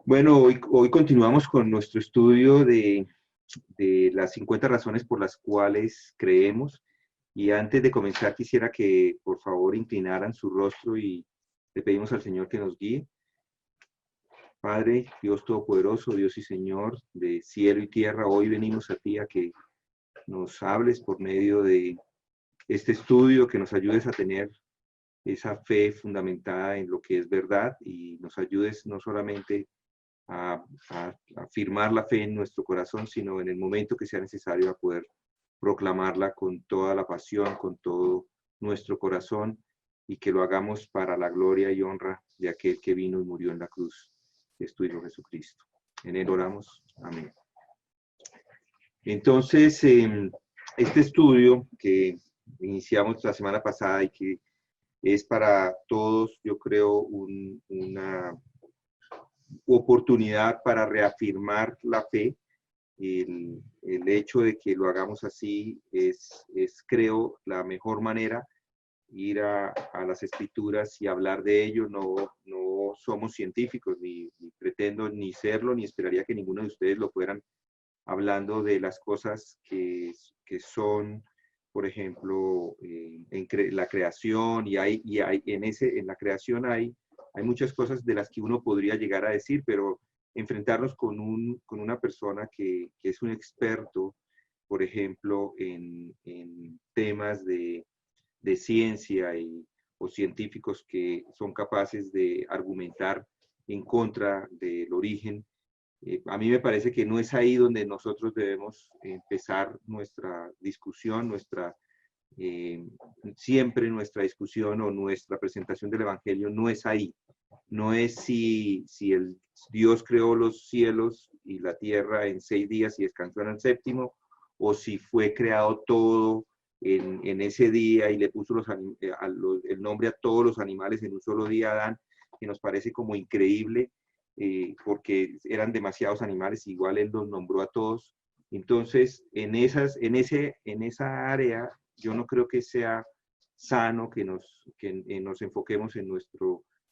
Bueno, hoy continuamos con nuestro estudio de las 50 razones por las cuales creemos. Y antes de comenzar, quisiera que por favor inclinaran su rostro y le pedimos al Señor que nos guíe. Padre, Dios Todopoderoso, Dios y Señor de cielo y tierra, hoy venimos a ti a que nos hables por medio de este estudio, que nos ayudes a tener esa fe fundamentada en lo que es verdad y nos ayudes no solamente a afirmar la fe en nuestro corazón, sino en el momento que sea necesario a poder proclamarla con toda la pasión, con todo nuestro corazón, y que lo hagamos para la gloria y honra de aquel que vino y murió en la cruz, que es tu Hijo Jesucristo. En él oramos. Amén. Entonces, este estudio que iniciamos la semana pasada y que es para todos, yo creo, una oportunidad para reafirmar la fe. El hecho de que lo hagamos así es, creo, la mejor manera, ir a las escrituras y hablar de ello. No somos científicos, ni pretendo ni serlo, ni esperaría que ninguno de ustedes lo fueran, hablando de las cosas que son, por ejemplo, la creación, y en la creación hay muchas cosas de las que uno podría llegar a decir, pero enfrentarnos con una persona que es un experto, por ejemplo, en temas de ciencia o científicos que son capaces de argumentar en contra del origen. A mí me parece que no es ahí donde nosotros debemos empezar nuestra discusión, eh, siempre nuestra discusión o nuestra presentación del Evangelio no es ahí. No es si Dios creó los cielos y la tierra en 6 días y descansó en el séptimo, o si fue creado todo en ese día y le puso el nombre a todos los animales en un solo día, Adán, que nos parece como increíble, porque eran demasiados animales, igual él los nombró a todos. Entonces, en esa área, yo no creo que sea sano que nos enfoquemos en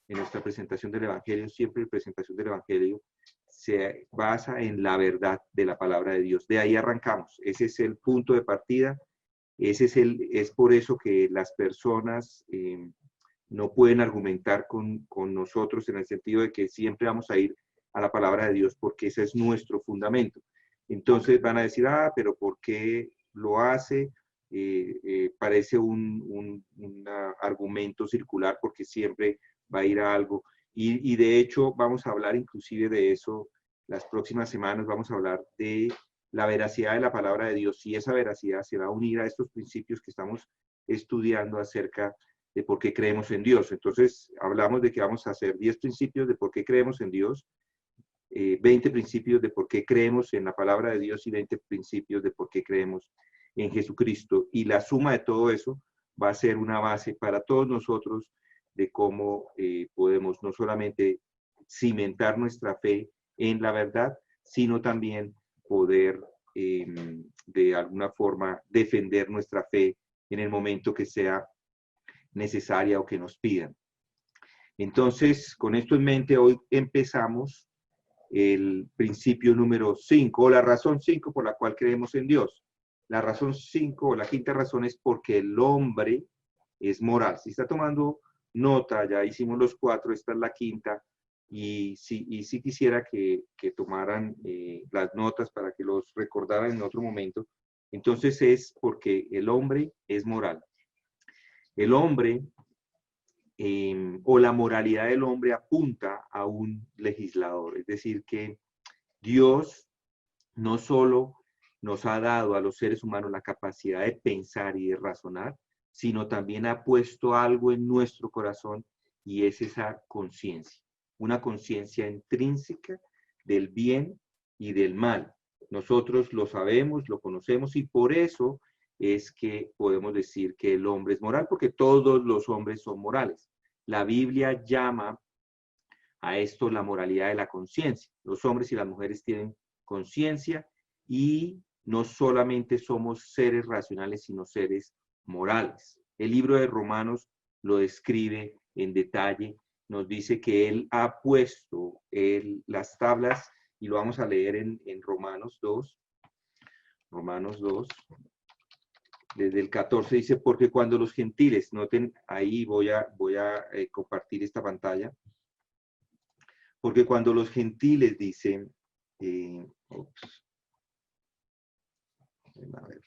nuestra presentación del Evangelio. Siempre la presentación del Evangelio se basa en la verdad de la palabra de Dios. De ahí arrancamos. Ese es el punto de partida. Es por eso que las personas no pueden argumentar con nosotros, en el sentido de que siempre vamos a ir a la palabra de Dios, porque ese es nuestro fundamento. Entonces van a decir, pero ¿por qué lo hace? Parece un argumento circular, porque siempre va a ir a algo. Y de hecho vamos a hablar inclusive de eso las próximas semanas. Vamos a hablar de la veracidad de la palabra de Dios, y esa veracidad se va a unir a estos principios que estamos estudiando acerca de por qué creemos en Dios. Entonces, hablamos de que vamos a hacer 10 principios de por qué creemos en Dios, 20 principios de por qué creemos en la palabra de Dios y 20 principios de por qué creemos en Jesucristo. Y la suma de todo eso va a ser una base para todos nosotros de cómo podemos no solamente cimentar nuestra fe en la verdad, sino también poder de alguna forma defender nuestra fe en el momento que sea necesaria o que nos pidan. Entonces, con esto en mente, hoy empezamos el principio número 5, o la razón 5 por la cual creemos en Dios. La razón 5, o la quinta razón, es porque el hombre es moral. Si está tomando nota, ya hicimos los 4, esta es la quinta, y sí quisiera que tomaran las notas para que los recordaran en otro momento. Entonces es porque el hombre es moral. El hombre o la moralidad del hombre apunta a un legislador. Es decir, que Dios no solo nos ha dado a los seres humanos la capacidad de pensar y de razonar, sino también ha puesto algo en nuestro corazón, y es esa conciencia, una conciencia intrínseca del bien y del mal. Nosotros lo sabemos, lo conocemos, y por eso es que podemos decir que el hombre es moral, porque todos los hombres son morales. La Biblia llama a esto la moralidad de la conciencia. Los hombres y las mujeres tienen conciencia, y no solamente somos seres racionales, sino seres morales. El libro de Romanos lo describe en detalle. nos dice que Él ha puesto las tablas, y lo vamos a leer en Romanos 2. Romanos 2, desde el 14 dice, porque cuando los gentiles, noten, ahí voy a compartir esta pantalla, porque cuando los gentiles dicen, a ver.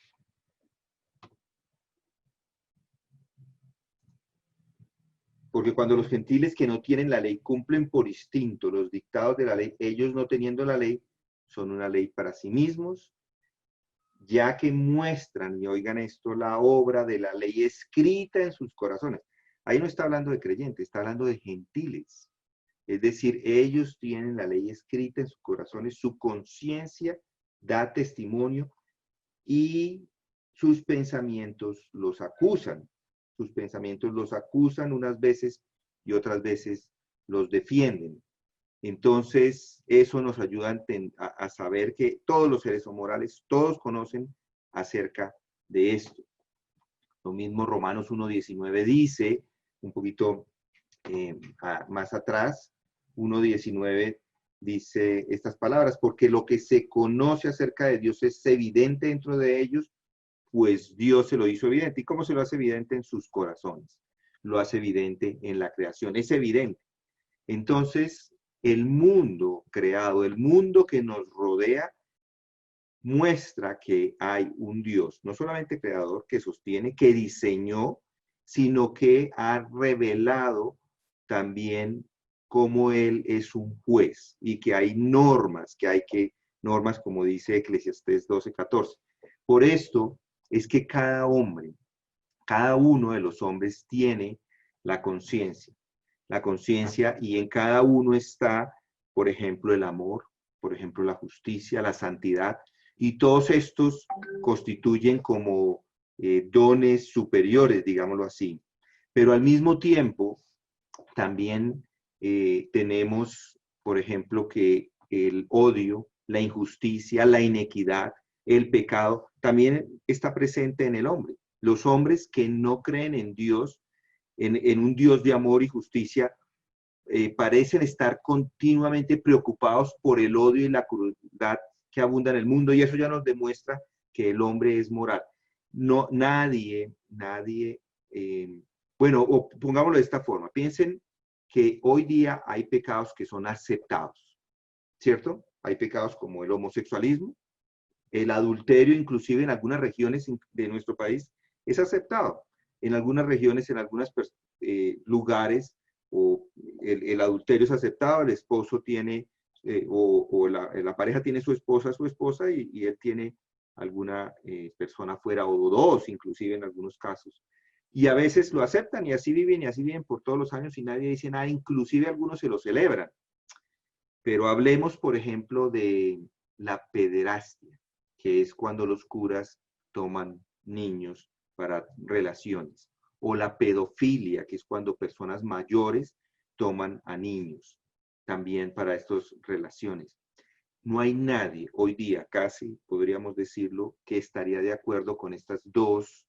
Porque cuando los gentiles que no tienen la ley cumplen por instinto los dictados de la ley, ellos no teniendo la ley, son una ley para sí mismos, ya que muestran, y oigan esto, la obra de la ley escrita en sus corazones. Ahí no está hablando de creyentes, está hablando de gentiles. Es decir, ellos tienen la ley escrita en sus corazones, su conciencia da testimonio y sus pensamientos los acusan. Sus pensamientos los acusan unas veces y otras veces los defienden. Entonces, eso nos ayuda a saber que todos los seres son morales, todos conocen acerca de esto. Lo mismo Romanos 1:19 dice, un poquito más atrás, 1:19 dice estas palabras, porque lo que se conoce acerca de Dios es evidente dentro de ellos, pues Dios se lo hizo evidente. ¿Y cómo se lo hace evidente? En sus corazones. Lo hace evidente en la creación. Es evidente. Entonces, el mundo creado, el mundo que nos rodea, muestra que hay un Dios, no solamente creador, que sostiene, que diseñó, sino que ha revelado también cómo Él es un juez y que hay normas, normas como dice Eclesiastés 12:14. Por esto es que cada hombre, cada uno de los hombres tiene la conciencia y en cada uno está, por ejemplo, el amor, por ejemplo, la justicia, la santidad, y todos estos constituyen como dones superiores, digámoslo así. Pero al mismo tiempo, también tenemos, por ejemplo, que el odio, la injusticia, la inequidad, el pecado, también está presente en el hombre. Los hombres que no creen en Dios, en un Dios de amor y justicia, parecen estar continuamente preocupados por el odio y la crueldad que abunda en el mundo, y eso ya nos demuestra que el hombre es moral. No, nadie, bueno, o pongámoslo de esta forma, piensen que hoy día hay pecados que son aceptados, ¿cierto? Hay pecados como el homosexualismo, el adulterio, inclusive en algunas regiones de nuestro país, es aceptado. En algunas regiones, en algunos lugares, el adulterio es aceptado, el esposo tiene, la pareja tiene su esposa y él tiene alguna persona fuera, o dos, inclusive en algunos casos. Y a veces lo aceptan y así viven por todos los años y nadie dice nada, inclusive algunos se lo celebran. Pero hablemos, por ejemplo, de la pederastia, que es cuando los curas toman niños para relaciones, o la pedofilia, que es cuando personas mayores toman a niños también para estas relaciones. No hay nadie hoy día, casi podríamos decirlo, que estaría de acuerdo con estas dos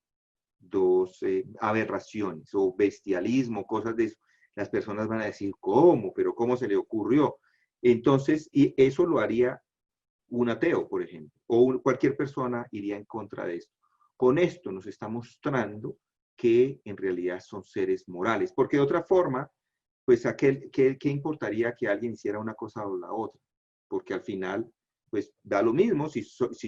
aberraciones o bestialismo, cosas de eso. Las personas van a decir, ¿cómo? ¿Pero cómo se le ocurrió? Entonces, y eso lo haría un ateo, por ejemplo, o cualquier persona iría en contra de esto. Con esto nos está mostrando que en realidad son seres morales, porque de otra forma, pues ¿qué importaría que alguien hiciera una cosa o la otra? Porque al final, pues da lo mismo si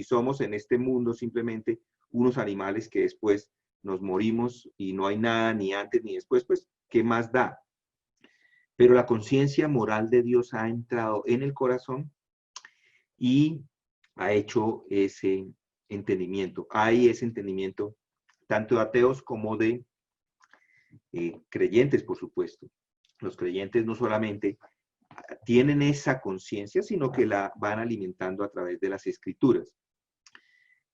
somos en este mundo simplemente unos animales que después nos morimos y no hay nada ni antes ni después, pues ¿qué más da? Pero la conciencia moral de Dios ha entrado en el corazón y ha hecho ese entendimiento. Hay ese entendimiento tanto de ateos como de creyentes, por supuesto. Los creyentes no solamente tienen esa conciencia, sino que la van alimentando a través de las escrituras.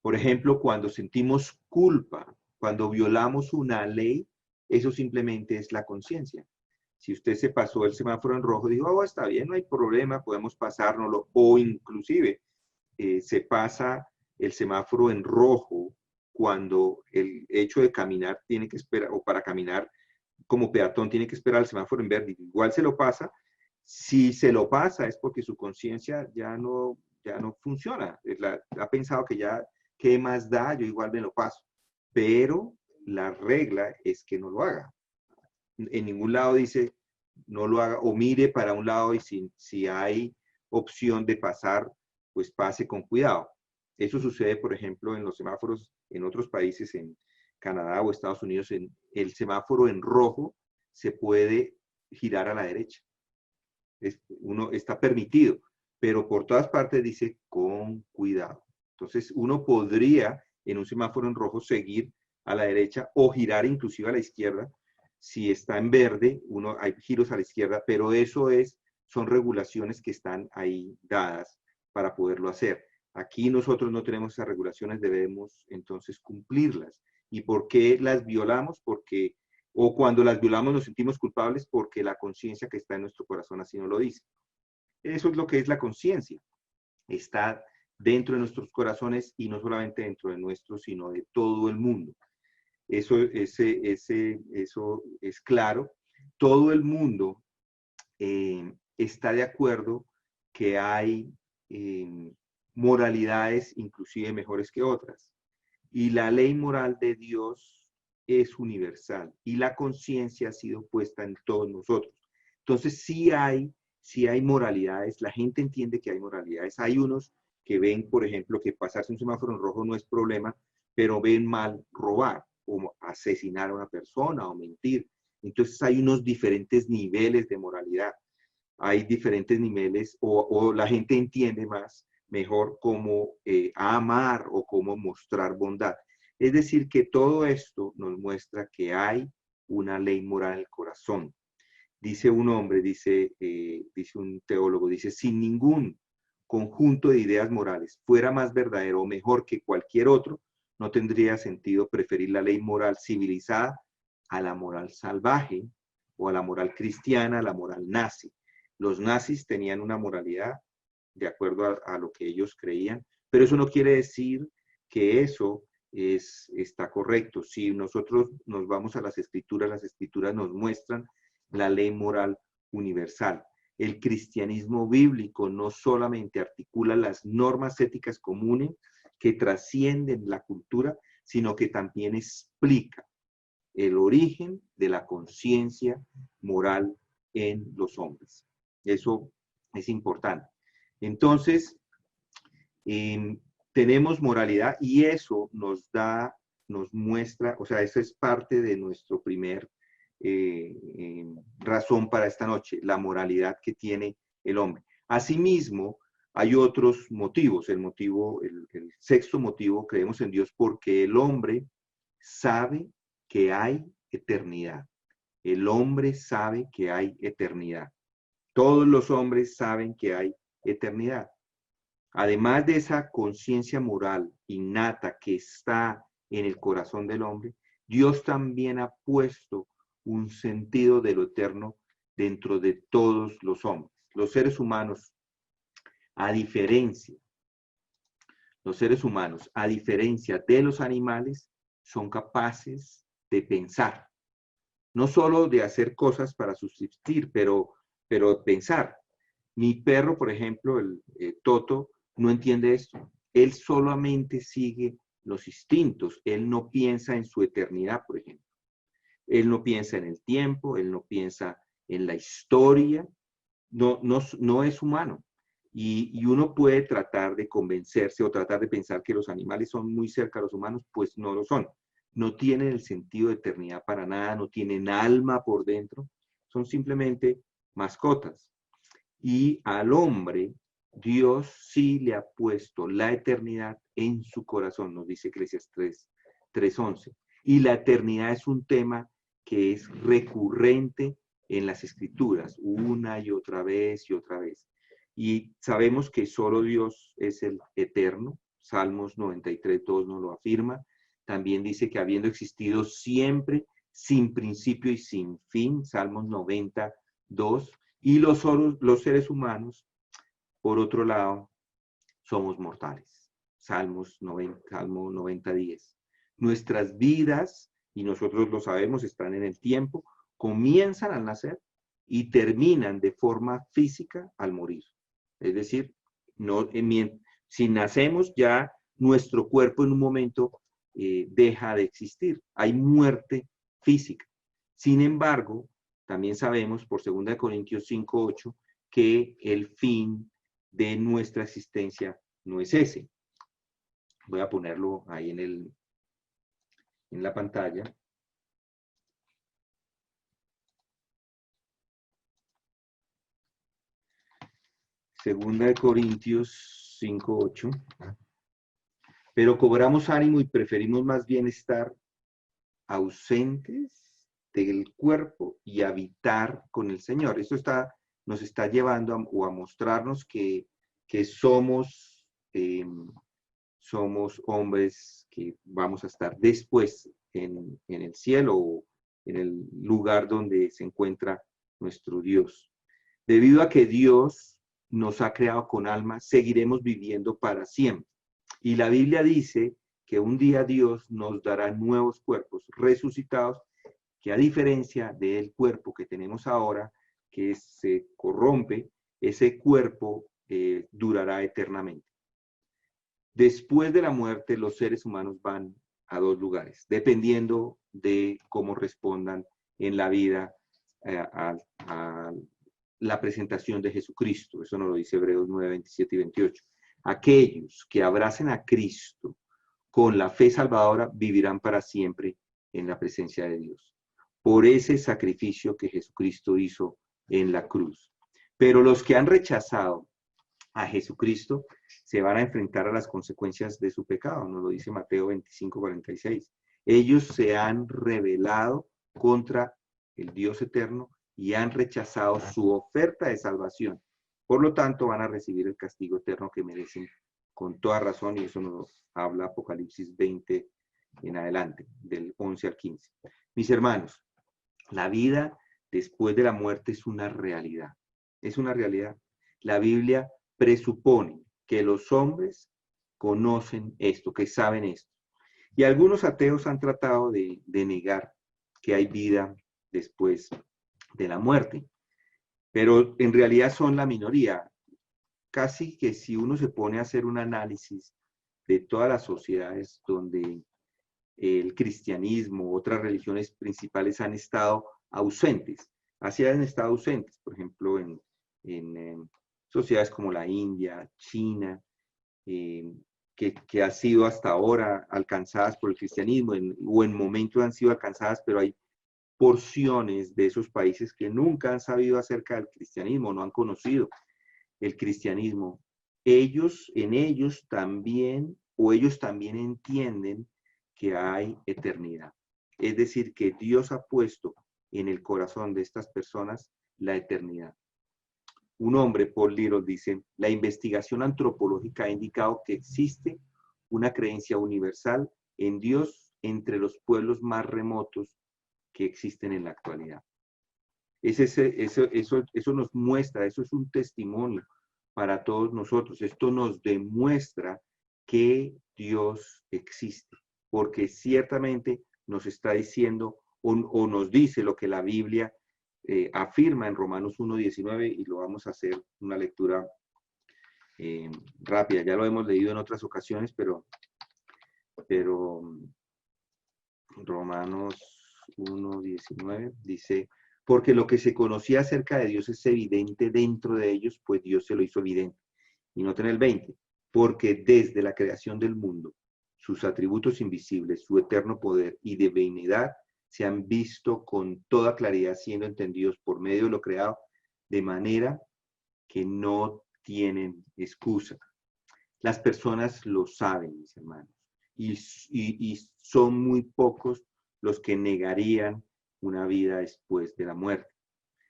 Por ejemplo, cuando sentimos culpa, cuando violamos una ley, eso simplemente es la conciencia. Si usted se pasó el semáforo en rojo, dijo, oh, está bien, no hay problema, podemos pasárnoslo, o inclusive se pasa el semáforo en rojo cuando el hecho de caminar tiene que esperar, o para caminar como peatón tiene que esperar el semáforo en verde, igual se lo pasa. Si se lo pasa es porque su conciencia ya no funciona. Ha pensado que ya, ¿qué más da? Yo igual me lo paso. Pero la regla es que no lo haga. En ningún lado dice no lo haga o mire para un lado y si hay opción de pasar, pues pase con cuidado. Eso sucede, por ejemplo, en los semáforos en otros países, en Canadá o Estados Unidos, en el semáforo en rojo se puede girar a la derecha. Uno está permitido, pero por todas partes dice con cuidado. Entonces, uno podría en un semáforo en rojo seguir a la derecha o girar inclusive a la izquierda. Si está en verde, hay giros a la izquierda, pero son regulaciones que están ahí dadas para poderlo hacer. Aquí nosotros no tenemos esas regulaciones, debemos entonces cumplirlas. ¿Y por qué las violamos? O cuando las violamos nos sentimos culpables porque la conciencia que está en nuestro corazón así nos lo dice. Eso es lo que es la conciencia. Está dentro de nuestros corazones y no solamente dentro de nuestros, sino de todo el mundo. Eso es claro. Todo el mundo está de acuerdo que hay moralidades inclusive mejores que otras. Y la ley moral de Dios es universal y la conciencia ha sido puesta en todos nosotros. Entonces sí hay moralidades, la gente entiende que hay moralidades. Hay unos que ven, por ejemplo, que pasarse un semáforo en rojo no es problema, pero ven mal robar o asesinar a una persona o mentir. Entonces hay unos diferentes niveles de moralidad. Hay diferentes niveles o la gente entiende mejor cómo amar o cómo mostrar bondad. Es decir, que todo esto nos muestra que hay una ley moral en el corazón. Dice un hombre, dice un teólogo, dice, sin ningún conjunto de ideas morales fuera más verdadero o mejor que cualquier otro, no tendría sentido preferir la ley moral civilizada a la moral salvaje o a la moral cristiana, a la moral nazi. Los nazis tenían una moralidad de acuerdo a lo que ellos creían, pero eso no quiere decir que eso está correcto. Si nosotros nos vamos a las escrituras nos muestran la ley moral universal. El cristianismo bíblico no solamente articula las normas éticas comunes que trascienden la cultura, sino que también explica el origen de la conciencia moral en los hombres. Eso es importante. Entonces, tenemos moralidad y eso nos muestra, o sea, eso es parte de nuestro primer razón para esta noche, la moralidad que tiene el hombre. Asimismo, hay otros motivos. El sexto motivo, creemos en Dios porque el hombre sabe que hay eternidad. El hombre sabe que hay eternidad. Todos los hombres saben que hay eternidad. Además de esa conciencia moral innata que está en el corazón del hombre, Dios también ha puesto un sentido de lo eterno dentro de todos los hombres. Los seres humanos, a diferencia de los animales, son capaces de pensar. No solo de hacer cosas para subsistir, pero pensar. Mi perro, por ejemplo, el Toto, no entiende esto. Él solamente sigue los instintos. Él no piensa en su eternidad, por ejemplo. Él no piensa en el tiempo, él no piensa en la historia. No es humano. Y uno puede tratar de convencerse o tratar de pensar que los animales son muy cerca a los humanos, pues no lo son. No tienen el sentido de eternidad para nada, no tienen alma por dentro, son simplemente mascotas. Y al hombre, Dios sí le ha puesto la eternidad en su corazón, nos dice Eclesiastés 3:11. Y la eternidad es un tema que es recurrente en las escrituras, una y otra vez y otra vez. Y sabemos que solo Dios es el eterno. Salmos 93:2 nos lo afirma. También dice que habiendo existido siempre, sin principio y sin fin, Salmos 92. Y los seres humanos, por otro lado, somos mortales. Salmo 90:10. Nuestras vidas, y nosotros lo sabemos, están en el tiempo, comienzan al nacer y terminan de forma física al morir. Es decir, no, si nacemos ya nuestro cuerpo en un momento deja de existir. Hay muerte física. Sin embargo, también sabemos por 2 Corintios 5:8 que el fin de nuestra existencia no es ese. Voy a ponerlo ahí en la pantalla. Segunda de Corintios 5:8. Pero cobramos ánimo y preferimos más bien estar ausentes del cuerpo y habitar con el Señor. Esto nos está llevando a mostrarnos que somos hombres que vamos a estar después en el cielo o en el lugar donde se encuentra nuestro Dios. Debido a que Dios nos ha creado con alma, seguiremos viviendo para siempre. Y la Biblia dice que un día Dios nos dará nuevos cuerpos resucitados, que a diferencia del cuerpo que tenemos ahora, que se corrompe, ese cuerpo durará eternamente. Después de la muerte, los seres humanos van a 2 lugares, dependiendo de cómo respondan en la vida a la presentación de Jesucristo. Eso nos lo dice Hebreos 9, 27 y 28. Aquellos que abracen a Cristo con la fe salvadora vivirán para siempre en la presencia de Dios, por ese sacrificio que Jesucristo hizo en la cruz. Pero los que han rechazado a Jesucristo se van a enfrentar a las consecuencias de su pecado, nos lo dice Mateo 25, 46. Ellos se han rebelado contra el Dios eterno y han rechazado su oferta de salvación. Por lo tanto, van a recibir el castigo eterno que merecen con toda razón, y eso nos habla Apocalipsis 20 en adelante, del 11 al 15. Mis hermanos, la vida después de la muerte es una realidad. Es una realidad. La Biblia presupone que los hombres conocen esto, que saben esto. Y algunos ateos han tratado de negar que hay vida después de la muerte, pero en realidad son la minoría. Casi que si uno se pone a hacer un análisis de todas las sociedades donde el cristianismo, otras religiones principales han estado ausentes, así han estado ausentes, por ejemplo, en sociedades como la India, China, que han sido hasta ahora alcanzadas por el cristianismo, o en momentos han sido alcanzadas, pero hay porciones de esos países que nunca han sabido acerca del cristianismo, no han conocido el cristianismo. Ellos también entienden que hay eternidad. Es decir, que Dios ha puesto en el corazón de estas personas la eternidad. Un hombre, Paul Little, dice, la investigación antropológica ha indicado que existe una creencia universal en Dios entre los pueblos más remotos que existen en la actualidad. Eso nos muestra, eso es un testimonio para todos nosotros. Esto nos demuestra que Dios existe, porque ciertamente nos está diciendo o nos dice lo que la Biblia afirma en Romanos 1:19, y lo vamos a hacer una lectura rápida. Ya lo hemos leído en otras ocasiones, pero Romanos 1:19 dice, porque lo que se conocía acerca de Dios es evidente dentro de ellos, pues Dios se lo hizo evidente. Y noten el 20, porque desde la creación del mundo, sus atributos invisibles, su eterno poder y divinidad se han visto con toda claridad, siendo entendidos por medio de lo creado, de manera que no tienen excusa. Las personas lo saben, mis hermanos, y son muy pocos los que negarían una vida después de la muerte.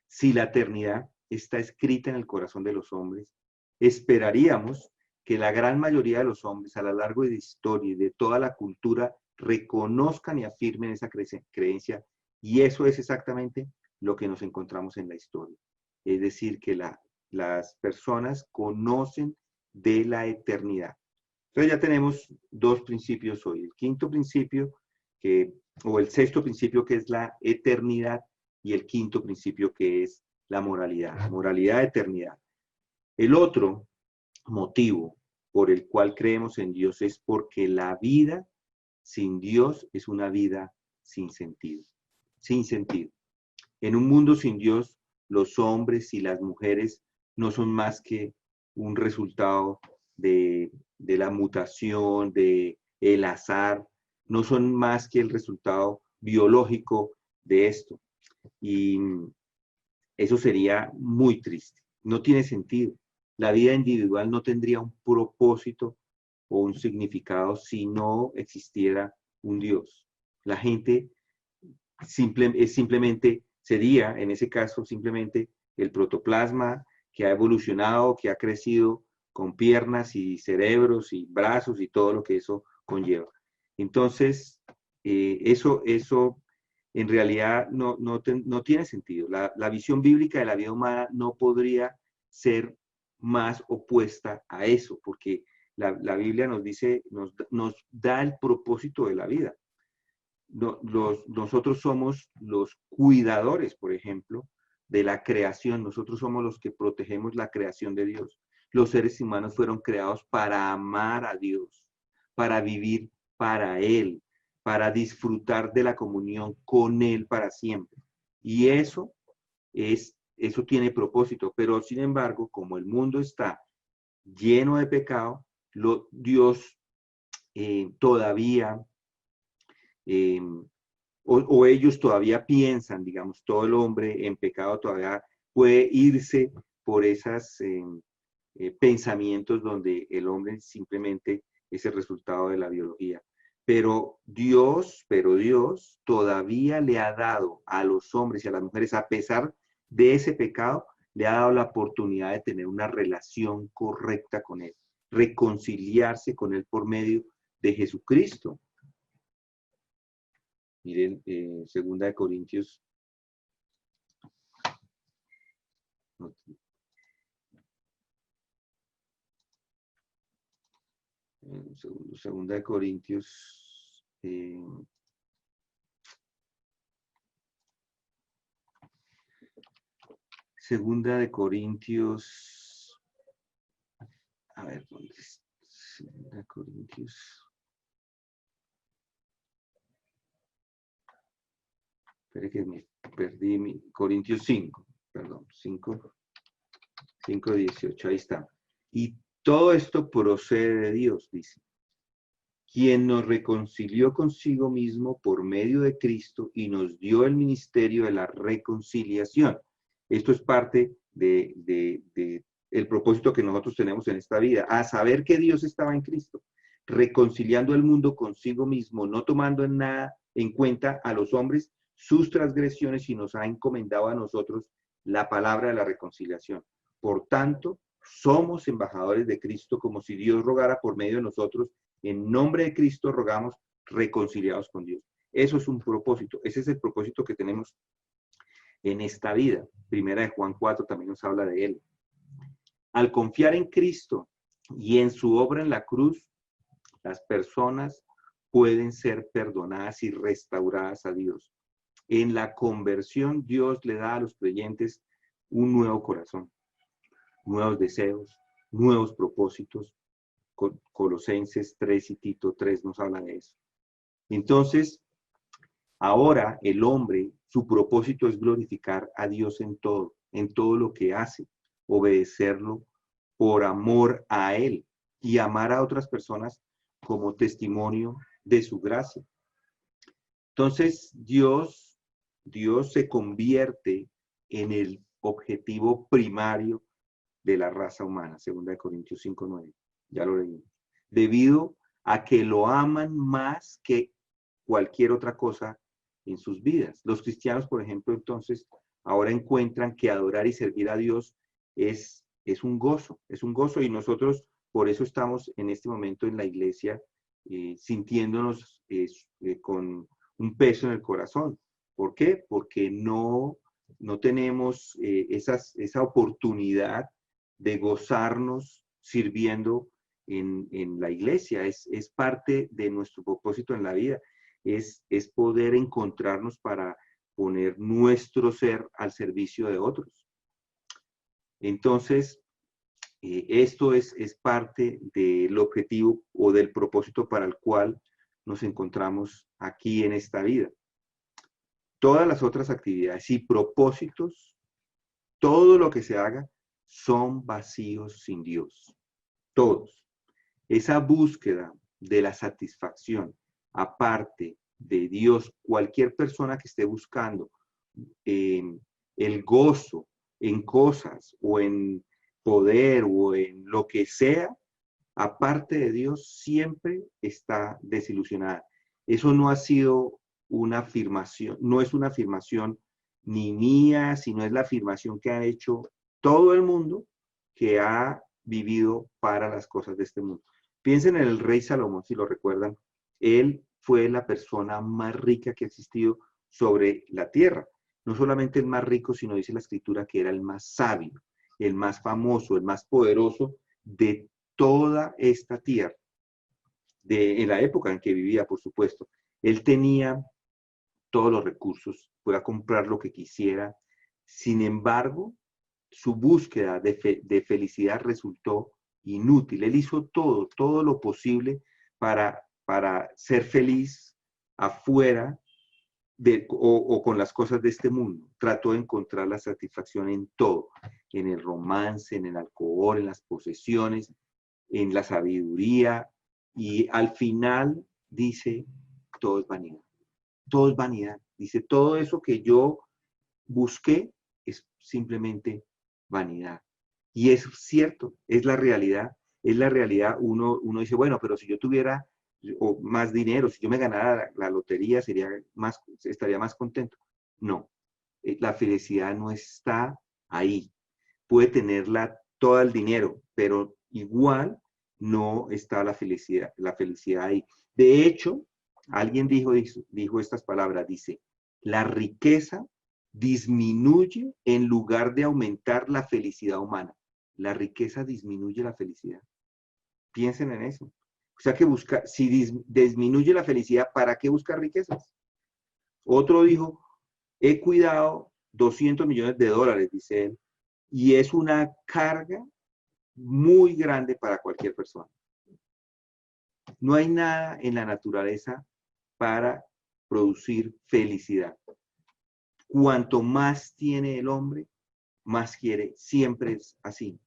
Si la eternidad está escrita en el corazón de los hombres, esperaríamos que la gran mayoría de los hombres a lo largo de la historia y de toda la cultura reconozcan y afirmen esa creencia, y eso es exactamente lo que nos encontramos en la historia. Es decir, que las personas conocen de la eternidad. Entonces ya tenemos 2 principios hoy. El quinto principio, o el sexto principio, que es la eternidad, y el quinto principio, que es la moralidad de eternidad. El otro motivo por el cual creemos en Dios es porque la vida sin Dios es una vida sin sentido. Sin sentido. En un mundo sin Dios, los hombres y las mujeres no son más que un resultado de la mutación, de el azar, no son más que el resultado biológico de esto. Y eso sería muy triste. No tiene sentido. La vida individual no tendría un propósito o un significado si no existiera un Dios. La gente simplemente sería, en ese caso, simplemente el protoplasma que ha evolucionado, que ha crecido con piernas y cerebros y brazos y todo lo que eso conlleva. Entonces, eso en realidad no tiene sentido. La visión bíblica de la vida humana no podría ser más opuesta a eso, porque la Biblia nos dice, nos da el propósito de la vida. Nosotros somos los cuidadores, por ejemplo, de la creación. Nosotros somos los que protegemos la creación de Dios. Los seres humanos fueron creados para amar a Dios, para vivir para Él, para disfrutar de la comunión con Él para siempre. Y eso tiene propósito. Pero sin embargo, como el mundo está lleno de pecado, Dios todavía o ellos todavía piensan, digamos, todo el hombre en pecado todavía puede irse por esos pensamientos donde el hombre simplemente es el resultado de la biología. Pero Dios todavía le ha dado a los hombres y a las mujeres, a pesar de ese pecado, le ha dado la oportunidad de tener una relación correcta con Él, reconciliarse con Él por medio de Jesucristo. Miren, segunda de Corintios. Segunda de Corintios. Segunda de Corintios. A ver, ¿dónde está? Segunda de Corintios. Espere que me perdí Corintios 5, perdón, 5:18, ahí está. Y todo esto procede de Dios, dice, quien nos reconcilió consigo mismo por medio de Cristo y nos dio el ministerio de la reconciliación. Esto es parte el propósito que nosotros tenemos en esta vida, a saber que Dios estaba en Cristo, reconciliando el mundo consigo mismo, no tomando en cuenta a los hombres sus transgresiones y nos ha encomendado a nosotros la palabra de la reconciliación. Por tanto, somos embajadores de Cristo, como si Dios rogara por medio de nosotros. En nombre de Cristo rogamos, reconciliados con Dios. Eso es un propósito. Ese es el propósito que tenemos en esta vida. Primera de Juan 4 también nos habla de él. Al confiar en Cristo y en su obra en la cruz, las personas pueden ser perdonadas y restauradas a Dios. En la conversión, Dios le da a los creyentes un nuevo corazón, nuevos deseos, nuevos propósitos. Colosenses 3 y Tito 3 nos habla de eso. Entonces, ahora el hombre, su propósito es glorificar a Dios en todo lo que hace, obedecerlo por amor a Él y amar a otras personas como testimonio de su gracia. Entonces, Dios se convierte en el objetivo primario de la raza humana, 2 Corintios 5:9. Ya lo leímos. Debido a que lo aman más que cualquier otra cosa en sus vidas. Los cristianos, por ejemplo, entonces, ahora encuentran que adorar y servir a Dios es un gozo, y nosotros por eso estamos en este momento en la iglesia sintiéndonos con un peso en el corazón. ¿Por qué? Porque no tenemos esa oportunidad de gozarnos sirviendo en la iglesia. Es parte de nuestro propósito en la vida, es poder encontrarnos para poner nuestro ser al servicio de otros. Entonces, esto es parte del objetivo o del propósito para el cual nos encontramos aquí en esta vida. Todas las otras actividades y propósitos, todo lo que se haga, son vacíos sin Dios. Todos. Esa búsqueda de la satisfacción, aparte de Dios, cualquier persona que esté buscando el gozo en cosas o en poder o en lo que sea, aparte de Dios, siempre está desilusionada. Eso no ha sido una afirmación, no es una afirmación ni mía, sino es la afirmación que ha hecho todo el mundo que ha vivido para las cosas de este mundo. Piensen en el rey Salomón, si lo recuerdan. Él fue la persona más rica que ha existido sobre la tierra. No solamente el más rico, sino dice la escritura que era el más sabio, el más famoso, el más poderoso de toda esta tierra, en la época en que vivía, por supuesto. Él tenía todos los recursos, podía comprar lo que quisiera. Sin embargo, su búsqueda de felicidad resultó inútil. Él hizo todo lo posible para ser feliz afuera o con las cosas de este mundo. Trató de encontrar la satisfacción en todo, en el romance, en el alcohol, en las posesiones, en la sabiduría, y al final dice, todo es vanidad. Todo es vanidad. Dice, todo eso que yo busqué es simplemente vanidad. Y es cierto, es la realidad. Es la realidad. Uno dice, bueno, pero si yo tuviera más dinero, si yo me ganara la lotería, estaría más contento. No, la felicidad no está ahí. Puede tenerla todo el dinero, pero igual no está la felicidad ahí. De hecho, alguien dijo estas palabras, dice, la riqueza disminuye en lugar de aumentar la felicidad humana. La riqueza disminuye la felicidad. Piensen en eso. O sea que si disminuye la felicidad, ¿para qué buscar riquezas? Otro dijo, he cuidado 200 millones de dólares, dice él, y es una carga muy grande para cualquier persona. No hay nada en la naturaleza para producir felicidad. Cuanto más tiene el hombre, más quiere. Siempre es así.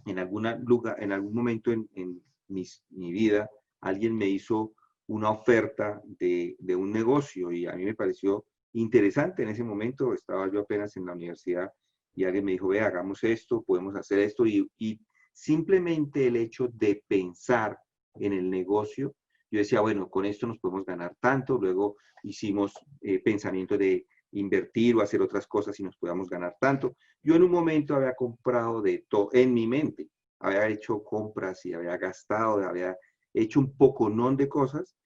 En algún momento en mi vida, alguien me hizo una oferta de un negocio y a mí me pareció interesante. En ese momento estaba yo apenas en la universidad y alguien me dijo, ve, hagamos esto, podemos hacer esto, y simplemente el hecho de pensar en el negocio, yo decía, bueno, con esto nos podemos ganar tanto. Luego hicimos pensamiento de invertir o hacer otras cosas y nos podamos ganar tanto. Yo en un momento había comprado de todo en mi mente, había hecho compras y había gastado, había hecho un poconón de cosas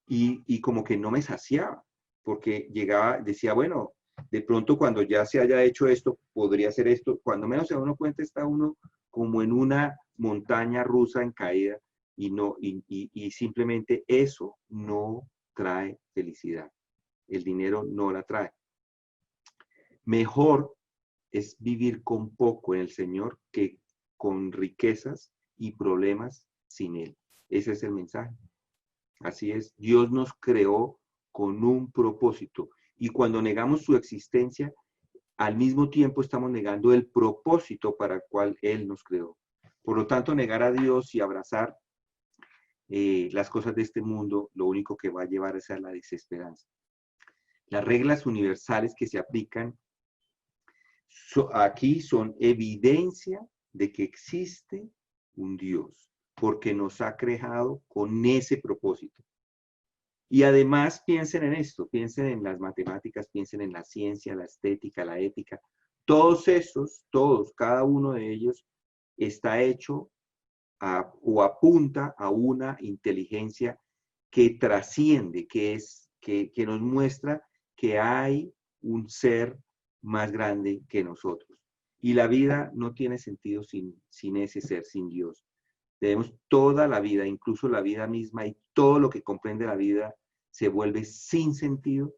y como que no me saciaba, porque llegaba, decía, bueno, de pronto cuando ya se haya hecho esto, podría hacer esto. Cuando menos se da uno cuenta, está uno como en una montaña rusa en caída y simplemente eso no trae felicidad. El dinero no la trae. Mejor es vivir con poco en el Señor que con riquezas y problemas sin Él. Ese es el mensaje. Así es, Dios nos creó con un propósito y cuando negamos su existencia, al mismo tiempo estamos negando el propósito para el cual Él nos creó. Por lo tanto, negar a Dios y abrazar las cosas de este mundo, lo único que va a llevar es a la desesperanza. Las reglas universales que se aplican aquí son evidencia de que existe un Dios, porque nos ha creado con ese propósito. Y además piensen en esto, piensen en las matemáticas, piensen en la ciencia, la estética, la ética. Todos, cada uno de ellos está hecho o apunta a una inteligencia que trasciende, que nos muestra que hay un ser más grande que nosotros. Y la vida no tiene sentido sin ese ser, sin Dios. Debemos toda la vida, incluso la vida misma y todo lo que comprende la vida, se vuelve sin sentido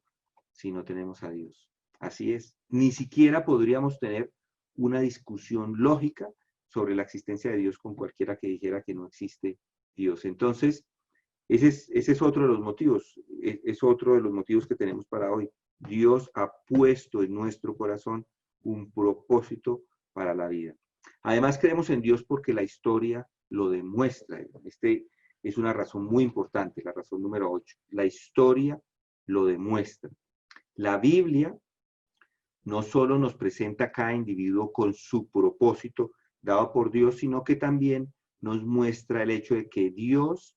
si no tenemos a Dios. Así es. Ni siquiera podríamos tener una discusión lógica sobre la existencia de Dios con cualquiera que dijera que no existe Dios. Entonces, ese es otro de los motivos. Es otro de los motivos que tenemos para hoy. Dios ha puesto en nuestro corazón un propósito para la vida. Además, creemos en Dios porque la historia lo demuestra. Este es una razón muy importante, la razón número 8. La historia lo demuestra. La Biblia no solo nos presenta a cada individuo con su propósito dado por Dios, sino que también nos muestra el hecho de que Dios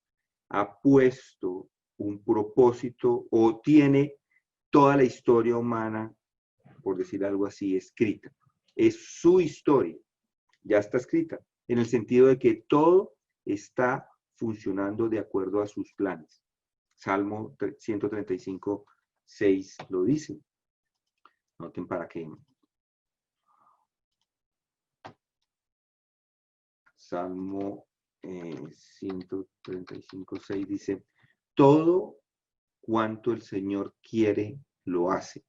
ha puesto un propósito o tiene toda la historia humana, por decir algo así, escrita. Es su historia, ya está escrita, en el sentido de que todo está funcionando de acuerdo a sus planes. Salmo 135, 6 lo dice. Noten para qué. Salmo 135, 6 dice, todo cuanto el Señor quiere, lo hace,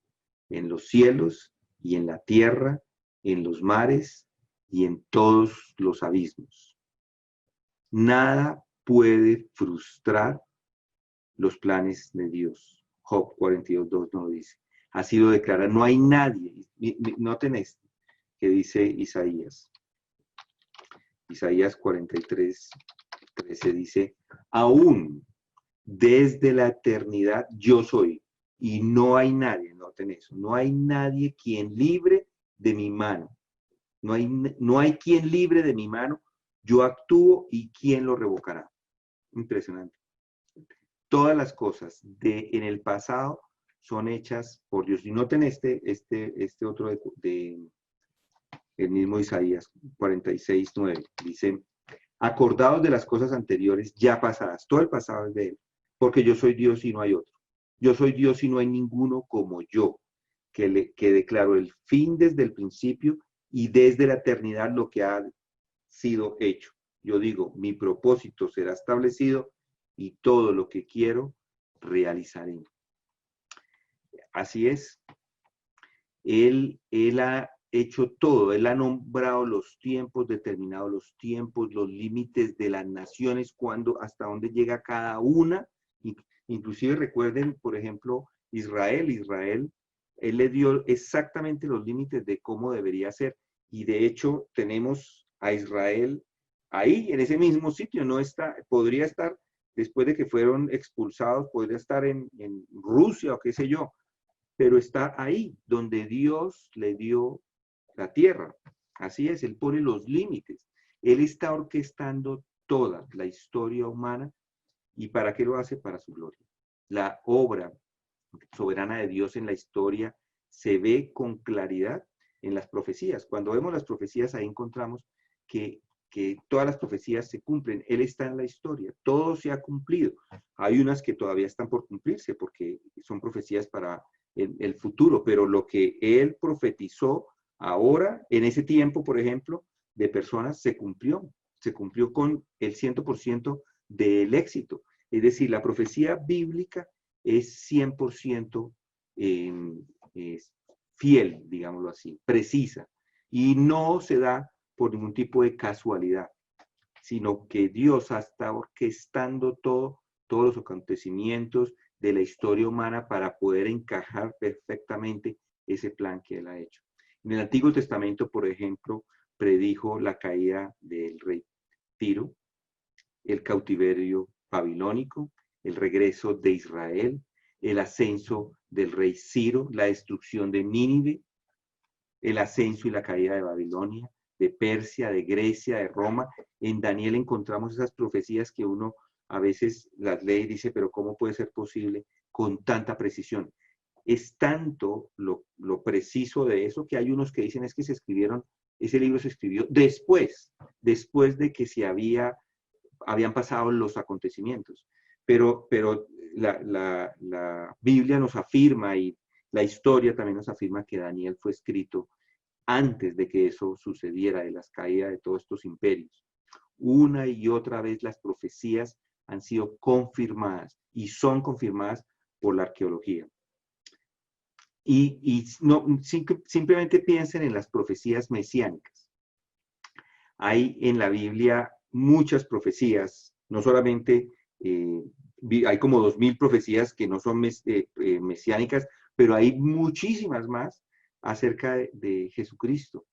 en los cielos y en la tierra, en los mares y en todos los abismos. Nada puede frustrar los planes de Dios. Job 42:2 nos dice. Así lo declara. No hay nadie. Noten esto que dice Isaías. Isaías 43:13 dice, aún desde la eternidad yo soy, y no hay nadie, noten eso, no hay nadie quien libre de mi mano. No hay quien libre de mi mano. Yo actúo y quién lo revocará. Impresionante. Todas las cosas en el pasado son hechas por Dios. Y noten este otro de el mismo Isaías 46:9. Dice, acordaos de las cosas anteriores ya pasadas. Todo el pasado es de Él. Porque yo soy Dios y no hay otro. Yo soy Dios y no hay ninguno como yo, que declaro el fin desde el principio y desde la eternidad lo que ha sido hecho. Yo digo, mi propósito será establecido y todo lo que quiero realizaré. Así es. Él ha hecho todo. Él ha nombrado los tiempos, determinado los tiempos, los límites de las naciones, hasta dónde llega cada una. Inclusive recuerden, por ejemplo, Israel, él le dio exactamente los límites de cómo debería ser. Y de hecho tenemos a Israel ahí, en ese mismo sitio. Podría estar, después de que fueron expulsados, podría estar en Rusia o qué sé yo, pero está ahí, donde Dios le dio la tierra. Así es, Él pone los límites. Él está orquestando toda la historia humana. ¿Y para qué lo hace? Para su gloria. La obra soberana de Dios en la historia se ve con claridad en las profecías. Cuando vemos las profecías, ahí encontramos que todas las profecías se cumplen. Él está en la historia. Todo se ha cumplido. Hay unas que todavía están por cumplirse porque son profecías para el futuro, pero lo que Él profetizó ahora, en ese tiempo, por ejemplo, de personas, se cumplió con el 100% del éxito. Es decir, la profecía bíblica es 100% fiel, digámoslo así, precisa, y no se da por ningún tipo de casualidad, sino que Dios está orquestando todos los acontecimientos de la historia humana para poder encajar perfectamente ese plan que Él ha hecho. En el Antiguo Testamento, por ejemplo, predijo la caída del rey Tiro, el cautiverio babilónico, el regreso de Israel, el ascenso del rey Ciro, la destrucción de Nínive, el ascenso y la caída de Babilonia, de Persia, de Grecia, de Roma. En Daniel encontramos esas profecías que uno a veces las lee y dice, pero ¿cómo puede ser posible con tanta precisión? Es tanto lo preciso de eso que hay unos que dicen es que ese libro se escribió después de que habían pasado los acontecimientos. Pero la Biblia nos afirma y la historia también nos afirma que Daniel fue escrito antes de que eso sucediera, de las caídas de todos estos imperios. Una y otra vez las profecías han sido confirmadas y son confirmadas por la arqueología. Y no, simplemente piensen en las profecías mesiánicas. Hay en la Biblia muchas profecías, no solamente, hay como 2000 profecías que no son mesiánicas, pero hay muchísimas más acerca de Jesucristo.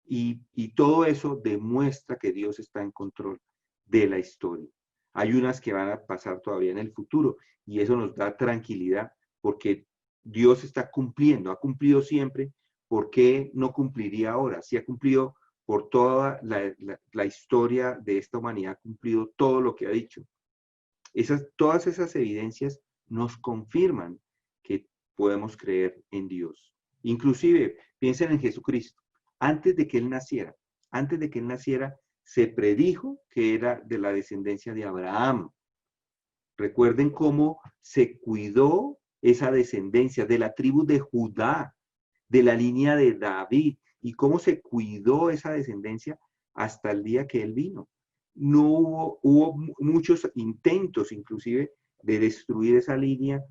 Y todo eso demuestra que Dios está en control de la historia. Hay unas que van a pasar todavía en el futuro y eso nos da tranquilidad porque Dios está cumpliendo, ha cumplido siempre. ¿Por qué no cumpliría ahora? Si ha cumplido por toda la historia de esta humanidad, ha cumplido todo lo que ha dicho. Todas esas evidencias nos confirman que podemos creer en Dios. Inclusive, piensen en Jesucristo. Antes de que Él naciera, se predijo que era de la descendencia de Abraham. Recuerden cómo se cuidó esa descendencia de la tribu de Judá, de la línea de David, y cómo se cuidó esa descendencia hasta el día que Él vino. No hubo muchos intentos, inclusive, de destruir esa línea,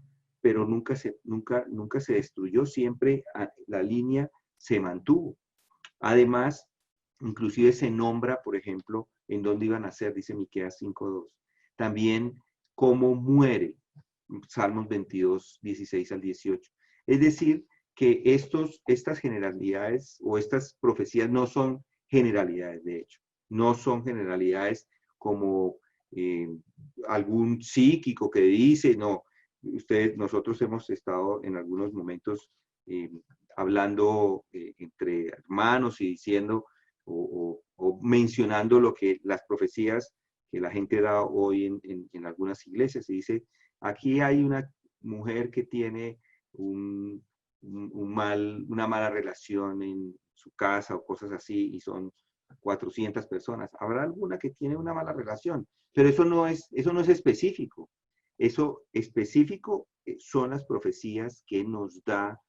pero nunca se destruyó, siempre la línea se mantuvo. Además, inclusive se nombra, por ejemplo, en dónde iban a ser, dice Miqueas 5:2. También cómo muere, Salmos 22, 16 al 18. Es decir, que estas generalidades o estas profecías no son generalidades, de hecho. No son generalidades como algún psíquico que dice, no, nosotros hemos estado en algunos momentos hablando entre hermanos y diciendo o mencionando lo que las profecías que la gente da hoy en algunas iglesias. Y dice, aquí hay una mujer que tiene una mala relación en su casa o cosas así y son 400 personas. Habrá alguna que tiene una mala relación, pero eso no es específico. Eso específico son las profecías que nos da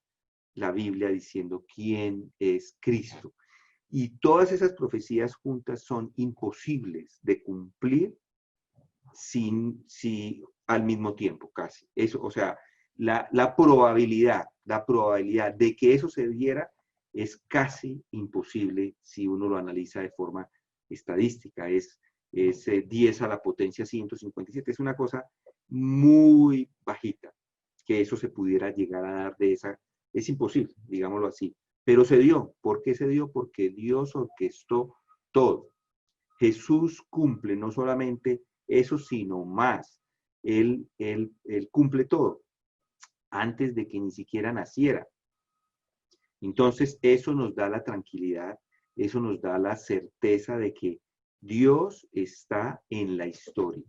la Biblia diciendo quién es Cristo. Y todas esas profecías juntas son imposibles de cumplir al mismo tiempo, casi. Eso, o sea, la probabilidad de que eso se diera es casi imposible si uno lo analiza de forma estadística. Es 10 a la potencia 157. Es una cosa muy bajita que eso se pudiera llegar a dar de esa. Es imposible, digámoslo así. Pero se dio. ¿Por qué se dio? Porque Dios orquestó todo. Jesús cumple no solamente eso, sino más. Él cumple todo antes de que ni siquiera naciera. Entonces, eso nos da la tranquilidad, eso nos da la certeza de que Dios está en la historia.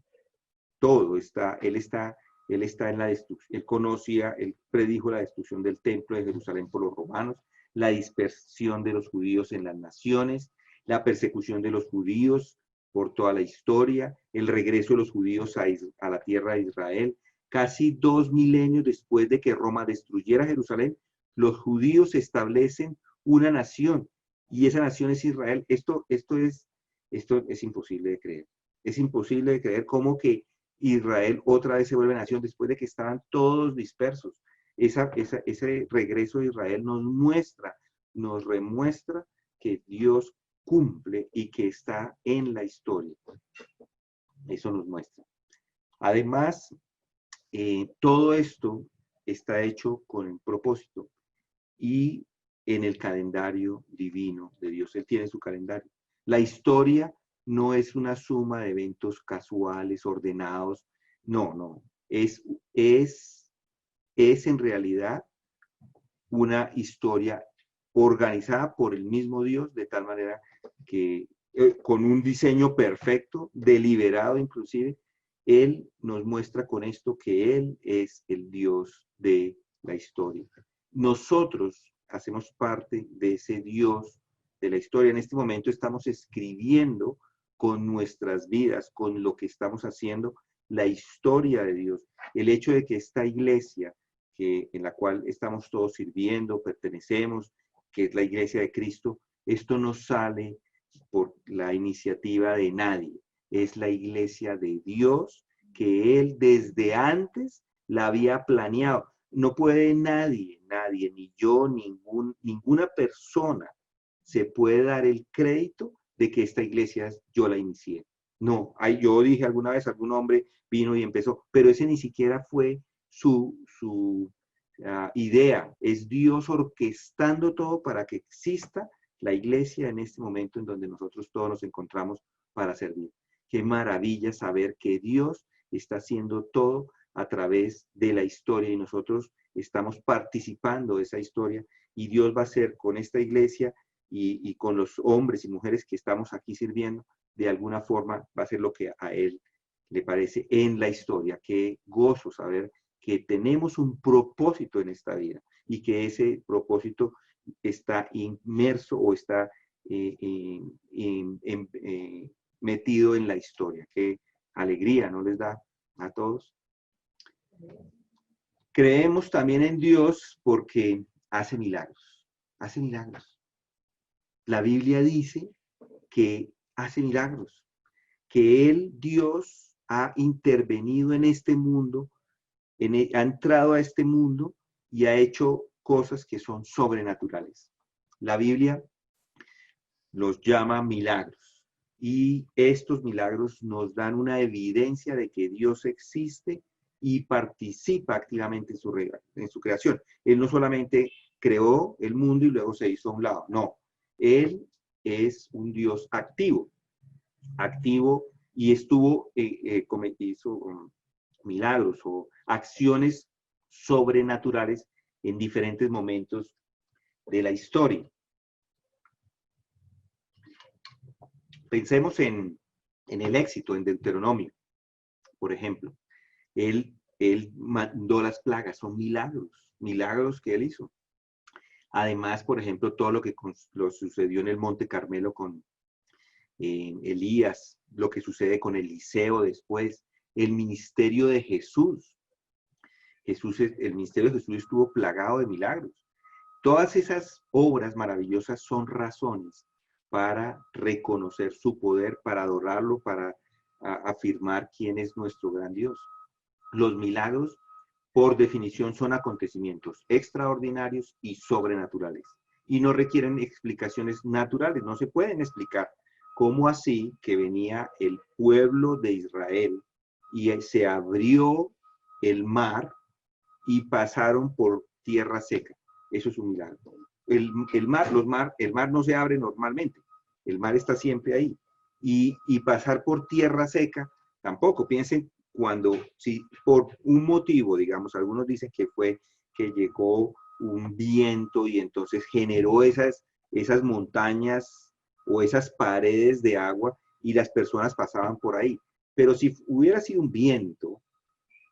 Todo está, Él está en la destrucción. Él conocía, Él predijo la destrucción del templo de Jerusalén por los romanos, la dispersión de los judíos en las naciones, la persecución de los judíos por toda la historia, el regreso de los judíos a la tierra de Israel. Casi 2 milenios después de que Roma destruyera Jerusalén, los judíos establecen una nación y esa nación es Israel. Esto es imposible de creer. Es imposible de creer cómo que Israel otra vez se vuelve nación después de que estaban todos dispersos. Ese regreso de Israel nos remuestra que Dios cumple y que está en la historia. Eso nos muestra. Además, todo esto está hecho con el propósito y en el calendario divino de Dios. Él tiene su calendario. La historia no es una suma de eventos casuales, ordenados. No. Es en realidad una historia organizada por el mismo Dios, de tal manera que con un diseño perfecto, deliberado inclusive, Él nos muestra con esto que Él es el Dios de la historia. Nosotros hacemos parte de ese Dios de la historia. En este momento estamos escribiendo con nuestras vidas, con lo que estamos haciendo, la historia de Dios. El hecho de que esta iglesia en la cual estamos todos sirviendo, pertenecemos, que es la iglesia de Cristo, esto no sale por la iniciativa de nadie. Es la iglesia de Dios que Él desde antes la había planeado. no puede nadie, ni yo, ninguna persona se puede dar el crédito de que esta iglesia yo la inicié. No, yo dije alguna vez, algún hombre vino y empezó, pero ese ni siquiera fue su idea. Es Dios orquestando todo para que exista la iglesia en este momento en donde nosotros todos nos encontramos para servir. Qué maravilla saber que Dios está haciendo todo a través de la historia y nosotros estamos participando de esa historia y Dios va a hacer con esta iglesia y con los hombres y mujeres que estamos aquí sirviendo, de alguna forma va a ser lo que a Él le parece en la historia. Qué gozo saber que tenemos un propósito en esta vida y que ese propósito está inmerso o está metido en la historia. Qué alegría, ¿no les da a todos? Creemos también en Dios porque hace milagros. Hace milagros. La Biblia dice que hace milagros, que Él, Dios, ha intervenido en este mundo, ha entrado a este mundo y ha hecho cosas que son sobrenaturales. La Biblia los llama milagros y estos milagros nos dan una evidencia de que Dios existe y participa activamente en su creación. Él no solamente creó el mundo y luego se hizo a un lado, no. Él es un Dios activo y hizo milagros o acciones sobrenaturales en diferentes momentos de la historia. Pensemos en el éxito, en Deuteronomio, por ejemplo. Él mandó las plagas, son milagros que él hizo. Además, por ejemplo, todo lo que lo sucedió en el Monte Carmelo con Elías, lo que sucede con Eliseo después, el ministerio de Jesús. El ministerio de Jesús estuvo plagado de milagros. Todas esas obras maravillosas son razones para reconocer su poder, para adorarlo, para afirmar quién es nuestro gran Dios. Los milagros, por definición, son acontecimientos extraordinarios y sobrenaturales. Y no requieren explicaciones naturales, no se pueden explicar. ¿Cómo así que venía el pueblo de Israel y se abrió el mar y pasaron por tierra seca? Eso es un milagro. El mar no se abre normalmente. El mar está siempre ahí. Y pasar por tierra seca, tampoco. Piensen si por un motivo, digamos, algunos dicen que fue que llegó un viento y entonces generó esas montañas o esas paredes de agua y las personas pasaban por ahí. Pero si hubiera sido un viento,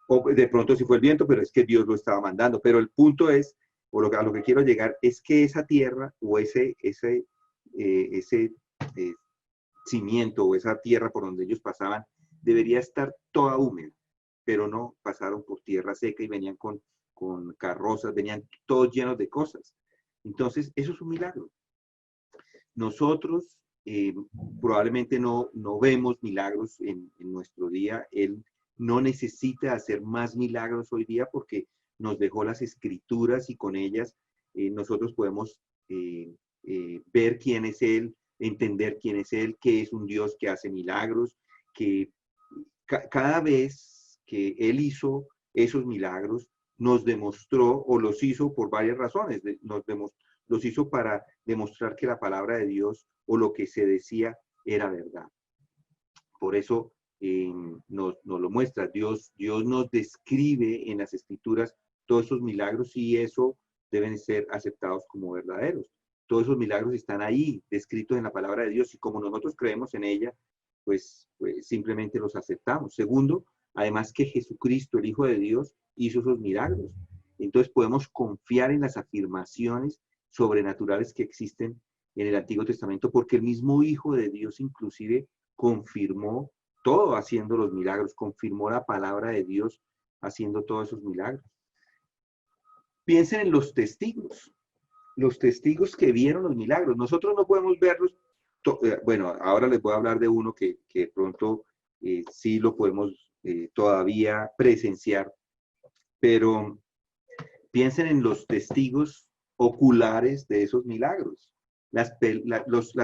o de pronto si fue el viento, pero es que Dios lo estaba mandando. Pero el punto es, a lo que quiero llegar, es que esa tierra o ese cimiento o esa tierra por donde ellos pasaban debería estar toda húmeda, pero no, pasaron por tierra seca y venían con carrozas, venían todos llenos de cosas. Entonces, eso es un milagro. Nosotros probablemente no vemos milagros en nuestro día. Él no necesita hacer más milagros hoy día porque nos dejó las escrituras y con ellas nosotros podemos ver quién es Él, entender quién es Él, que es un Dios que hace milagros, que cada vez que Él hizo esos milagros, nos demostró o los hizo por varias razones. Los hizo para demostrar que la palabra de Dios o lo que se decía era verdad. Por eso nos lo muestra. Dios nos describe en las escrituras todos esos milagros y eso deben ser aceptados como verdaderos. Todos esos milagros están ahí, descritos en la palabra de Dios y como nosotros creemos en ella, pues simplemente los aceptamos. Segundo, además que Jesucristo, el Hijo de Dios, hizo esos milagros. Entonces podemos confiar en las afirmaciones sobrenaturales que existen en el Antiguo Testamento, porque el mismo Hijo de Dios inclusive confirmó todo haciendo los milagros, confirmó la palabra de Dios haciendo todos esos milagros. Piensen en los testigos que vieron los milagros. Nosotros no podemos verlos. Bueno, ahora les voy a hablar de uno que pronto sí lo podemos todavía presenciar, pero Piensen en los testigos oculares de esos milagros, las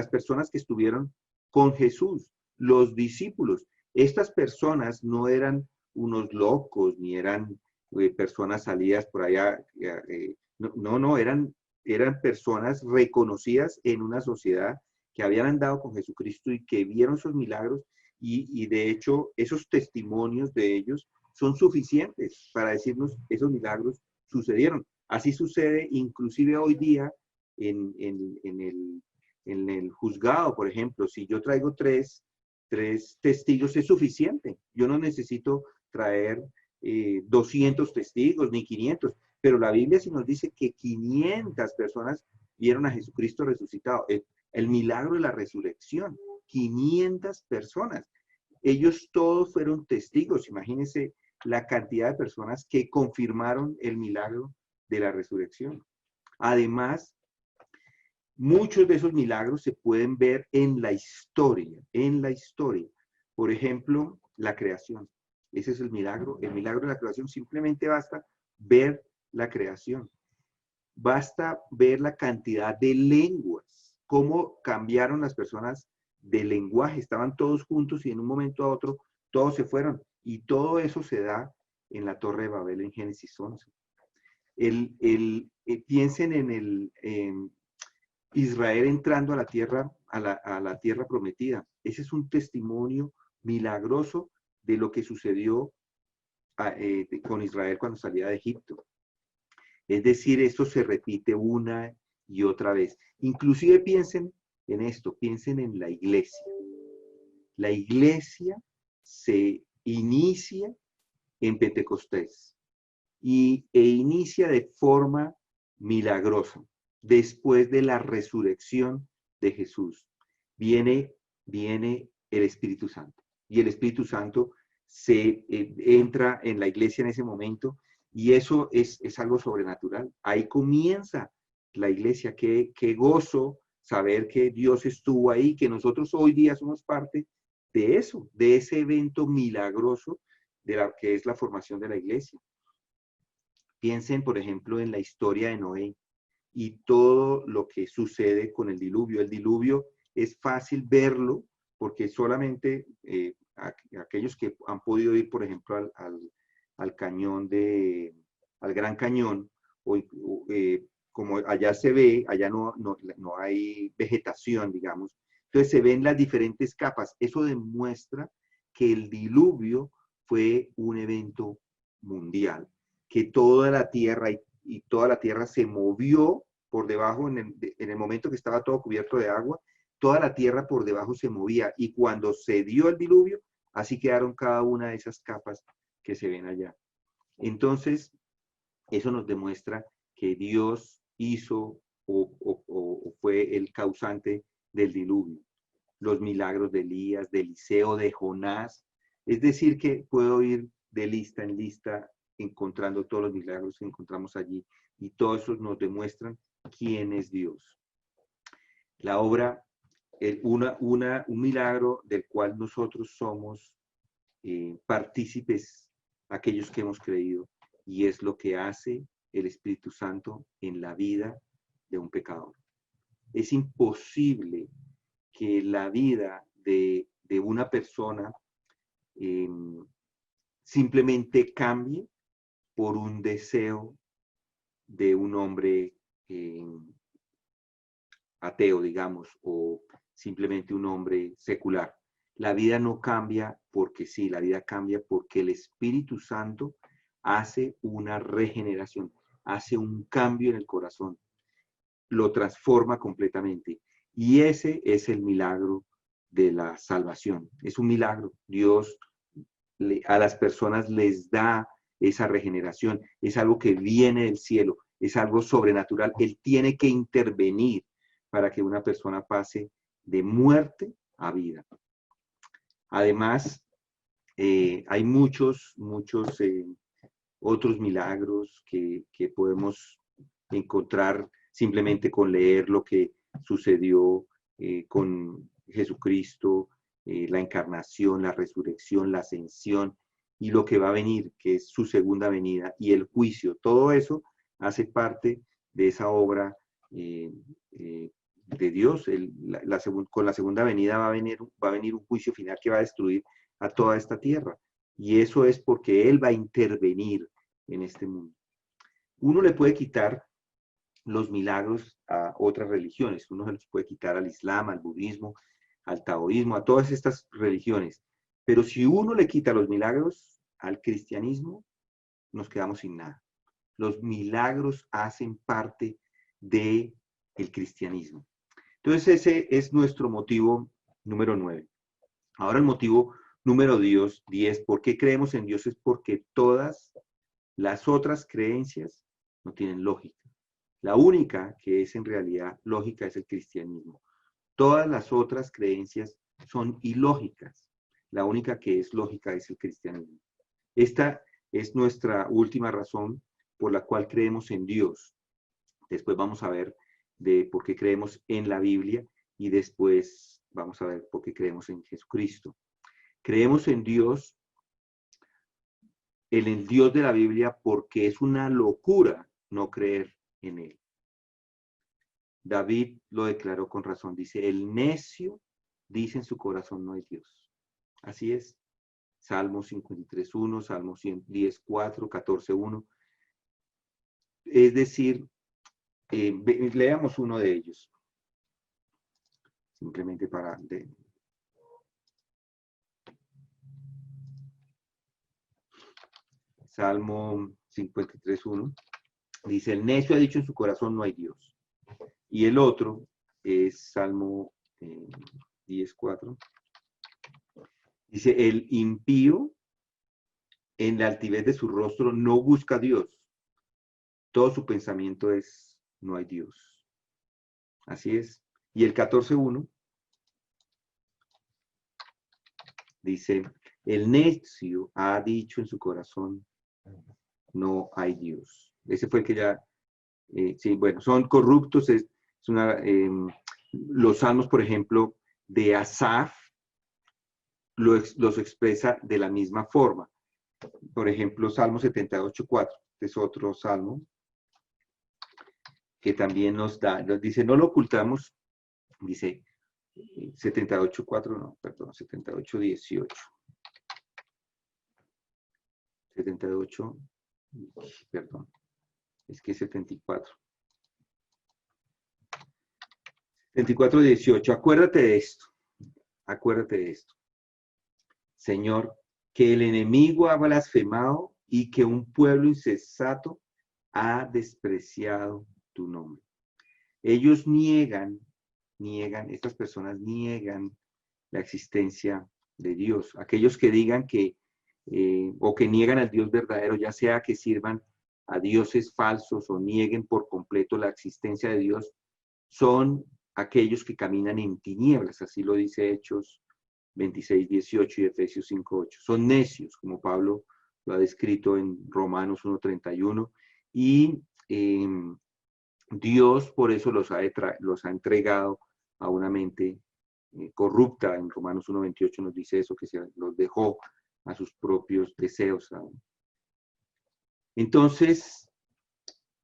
personas que estuvieron con Jesús, los discípulos. Estas personas no eran unos locos, ni eran personas salidas por allá. No, eran personas reconocidas en una sociedad que habían andado con Jesucristo y que vieron sus milagros y de hecho esos testimonios de ellos son suficientes para decirnos esos milagros sucedieron. Así sucede inclusive hoy día en el juzgado, por ejemplo. Si yo traigo tres testigos es suficiente. Yo no necesito traer 200 testigos ni 500, pero la Biblia sí nos dice que 500 personas vieron a Jesucristo resucitado. El milagro de la resurrección, 500 personas. Ellos todos fueron testigos. Imagínense la cantidad de personas que confirmaron el milagro de la resurrección. Además, muchos de esos milagros se pueden ver en la historia, Por ejemplo, la creación. Ese es el milagro de la creación. Simplemente basta ver la creación. Basta ver la cantidad de lenguas, cómo cambiaron las personas de lenguaje. Estaban todos juntos y en un momento a otro todos se fueron. Y todo eso se da en la Torre de Babel en Génesis 11. Piensen en Israel entrando a la tierra, a la tierra prometida. Ese es un testimonio milagroso de lo que sucedió con Israel cuando salía de Egipto. Es decir, esto se repite una y otra vez. Inclusive piensen en esto, piensen en la iglesia. La iglesia se inicia en Pentecostés e inicia de forma milagrosa. Después de la resurrección de Jesús, viene el Espíritu Santo. Y el Espíritu Santo entra en la iglesia en ese momento y eso es algo sobrenatural. Ahí comienza la iglesia. Qué gozo saber que Dios estuvo ahí, que nosotros hoy día somos parte de eso, de ese evento milagroso de la que es la formación de la iglesia. Piensen, por ejemplo, en la historia de Noé y todo lo que sucede con el diluvio. El diluvio es fácil verlo porque solamente aquellos que han podido ir, por ejemplo, al cañón al Gran Cañón, como allá se ve, allá no hay vegetación, digamos. Entonces se ven las diferentes capas. Eso demuestra que el diluvio fue un evento mundial, que toda la tierra y toda la tierra se movió por debajo en el momento que estaba todo cubierto de agua, toda la tierra por debajo se movía y cuando se dio el diluvio, así quedaron cada una de esas capas que se ven allá. Entonces, eso nos demuestra que Dios hizo o fue el causante del diluvio. Los milagros de Elías, de Eliseo, de Jonás. Es decir, que puedo ir de lista en lista encontrando todos los milagros que encontramos allí y todos esos nos demuestran quién es Dios. La obra, un milagro del cual nosotros somos partícipes, aquellos que hemos creído, y es lo que hace el Espíritu Santo en la vida de un pecador. Es imposible que la vida de una persona simplemente cambie por un deseo de un hombre ateo, digamos, o simplemente un hombre secular. La vida no cambia porque sí, la vida cambia porque el Espíritu Santo hace una regeneración, hace un cambio en el corazón, lo transforma completamente. Y ese es el milagro de la salvación. Es un milagro. Dios a las personas les da esa regeneración. Es algo que viene del cielo, es algo sobrenatural. Él tiene que intervenir para que una persona pase de muerte a vida. Además, hay muchos otros milagros que podemos encontrar simplemente con leer lo que sucedió con Jesucristo, la encarnación, la resurrección, la ascensión y lo que va a venir, que es su segunda venida y el juicio. Todo eso hace parte de esa obra de Dios. Con la segunda venida va a venir un juicio final que va a destruir a toda esta tierra. Y eso es porque Él va a intervenir en este mundo. Uno le puede quitar los milagros a otras religiones. Uno se los puede quitar al Islam, al budismo, al taoísmo, a todas estas religiones. Pero si uno le quita los milagros al cristianismo, nos quedamos sin nada. Los milagros hacen parte del cristianismo. Entonces ese es nuestro motivo número 9. Ahora el motivo número 10, ¿por qué creemos en Dios? Es porque todas las otras creencias no tienen lógica. La única que es en realidad lógica es el cristianismo. Todas las otras creencias son ilógicas. La única que es lógica es el cristianismo. Esta es nuestra última razón por la cual creemos en Dios. Después vamos a ver de por qué creemos en la Biblia y después vamos a ver por qué creemos en Jesucristo. Creemos en Dios, en el Dios de la Biblia, porque es una locura no creer en Él. David lo declaró con razón. Dice, el necio dice en su corazón no hay Dios. Así es. Salmos 53.1, Salmos 110.4, 14.1. Es decir, leamos uno de ellos. Simplemente para... Salmo 53.1. Dice, el necio ha dicho en su corazón no hay Dios. Y el otro es Salmo 10.4. Dice, el impío en la altivez de su rostro no busca a Dios. Todo su pensamiento es, no hay Dios. Así es. Y el 14.1 dice, el necio ha dicho en su corazón, no hay Dios. Ese fue el que ya, sí, bueno, son corruptos. Los salmos, por ejemplo, de Asaf, los expresa de la misma forma. Por ejemplo, Salmo 78.4, es otro salmo que también nos dice, no lo ocultamos, dice 78.4, no, perdón, 78.18. 78, perdón, es que 74. 74.18, acuérdate de esto. Señor, que el enemigo ha blasfemado y que un pueblo insensato ha despreciado tu nombre. Ellos estas personas niegan la existencia de Dios. Aquellos que digan o que niegan al Dios verdadero, ya sea que sirvan a dioses falsos o nieguen por completo la existencia de Dios, son aquellos que caminan en tinieblas, así lo dice Hechos 26.18 y Efesios 5.8. Son necios, como Pablo lo ha descrito en Romanos 1.31, y Dios por eso los ha entregado a una mente corrupta. En Romanos 1.28 nos dice eso, que se los dejó a sus propios deseos. Entonces,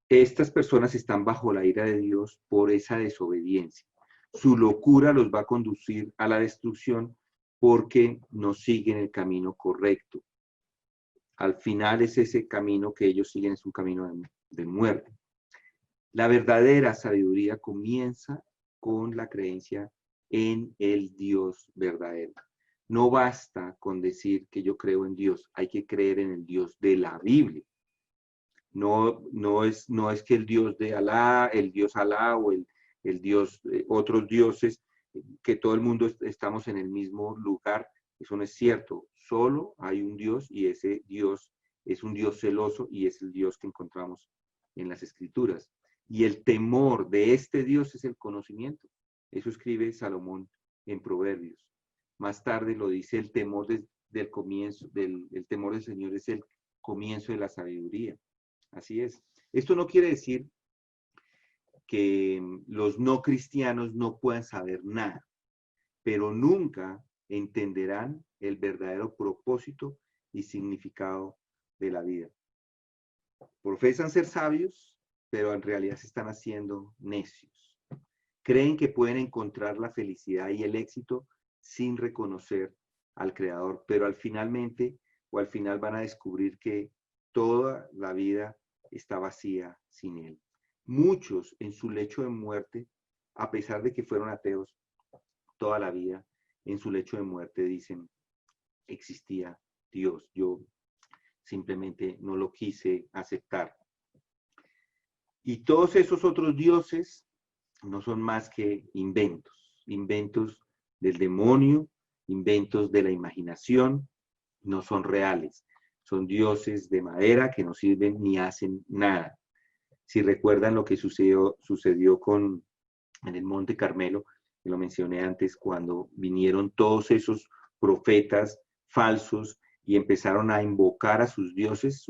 estas personas están bajo la ira de Dios por esa desobediencia. Su locura los va a conducir a la destrucción porque no siguen el camino correcto. Al final es ese camino que ellos siguen, es un camino de muerte. La verdadera sabiduría comienza con la creencia en el Dios verdadero. No basta con decir que yo creo en Dios, hay que creer en el Dios de la Biblia. No es que el Dios de Alá, el Dios Alá o el Dios, otros dioses, que todo el mundo estamos en el mismo lugar. Eso no es cierto. Solo hay un Dios y ese Dios es un Dios celoso y es el Dios que encontramos en las Escrituras. Y el temor de este Dios es el conocimiento. Eso escribe Salomón en Proverbios. Más tarde lo dice, el temor del comienzo, el temor del Señor es el comienzo de la sabiduría. Así es. Esto no quiere decir que los no cristianos no puedan saber nada, pero nunca entenderán el verdadero propósito y significado de la vida. Profesan ser sabios, pero en realidad se están haciendo necios. Creen que pueden encontrar la felicidad y el éxito sin reconocer al Creador, pero al final van a descubrir que toda la vida está vacía sin Él. Muchos en su lecho de muerte, a pesar de que fueron ateos toda la vida, en su lecho de muerte dicen, existía Dios, yo simplemente no lo quise aceptar. Y todos esos otros dioses no son más que inventos del demonio, inventos de la imaginación, no son reales. Son dioses de madera que no sirven ni hacen nada. Si recuerdan lo que sucedió en el Monte Carmelo, que lo mencioné antes, cuando vinieron todos esos profetas falsos y empezaron a invocar a sus dioses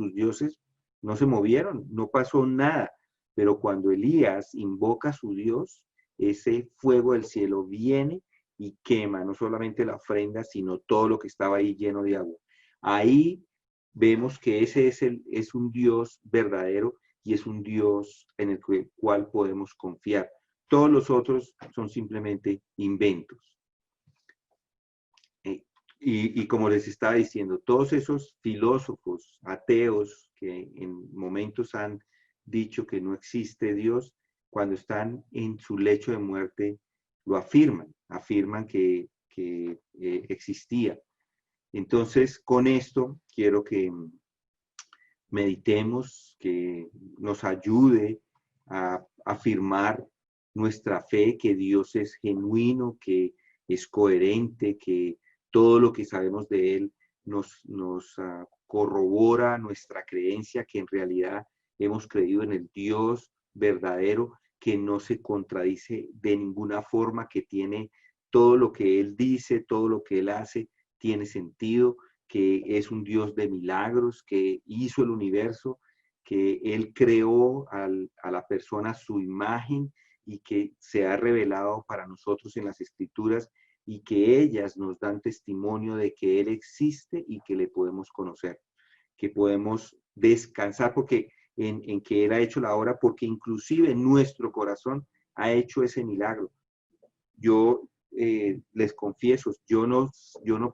no se movieron, no pasó nada. Pero cuando Elías invoca a su Dios, ese fuego del cielo viene y quema no solamente la ofrenda, sino todo lo que estaba ahí lleno de agua. Ahí vemos que ese es un Dios verdadero y es un Dios en el cual podemos confiar. Todos los otros son simplemente inventos. Y como les estaba diciendo, todos esos filósofos ateos que en momentos han dicho que no existe Dios, cuando están en su lecho de muerte, lo afirman que existía. Entonces, con esto quiero que meditemos, que nos ayude a afirmar nuestra fe, que Dios es genuino, que es coherente, que todo lo que sabemos de Él nos corrobora nuestra creencia, que en realidad hemos creído en el Dios verdadero, que no se contradice de ninguna forma, que tiene todo lo que Él dice, todo lo que Él hace, tiene sentido, que es un Dios de milagros, que hizo el universo, que Él creó a la persona a su imagen y que se ha revelado para nosotros en las Escrituras y que ellas nos dan testimonio de que Él existe y que le podemos conocer, que podemos descansar porque en que Él ha hecho la obra, porque inclusive nuestro corazón ha hecho ese milagro. Yo les confieso, yo no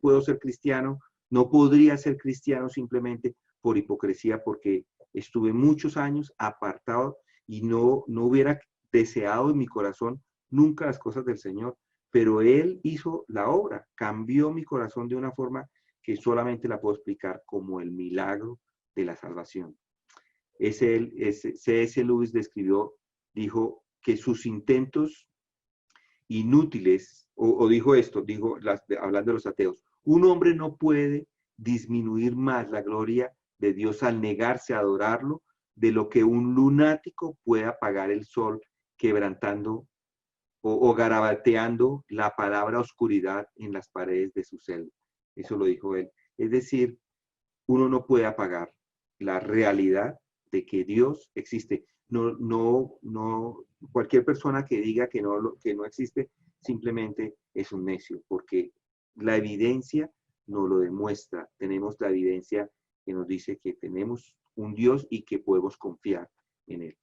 puedo ser cristiano, no podría ser cristiano simplemente por hipocresía, porque estuve muchos años apartado y no hubiera deseado en mi corazón nunca las cosas del Señor, pero Él hizo la obra, cambió mi corazón de una forma que solamente la puedo explicar como el milagro de la salvación. C.S. Lewis dijo que sus intentos inútiles, dijo esto, hablando de los ateos, un hombre no puede disminuir más la gloria de Dios al negarse a adorarlo de lo que un lunático puede apagar el sol quebrantando o garabateando la palabra oscuridad en las paredes de su celda. Eso lo dijo él. Es decir, uno no puede apagar la realidad de que Dios existe. Cualquier persona que diga que no existe, simplemente es un necio, porque la evidencia nos lo demuestra. Tenemos la evidencia que nos dice que tenemos un Dios y que podemos confiar en Él.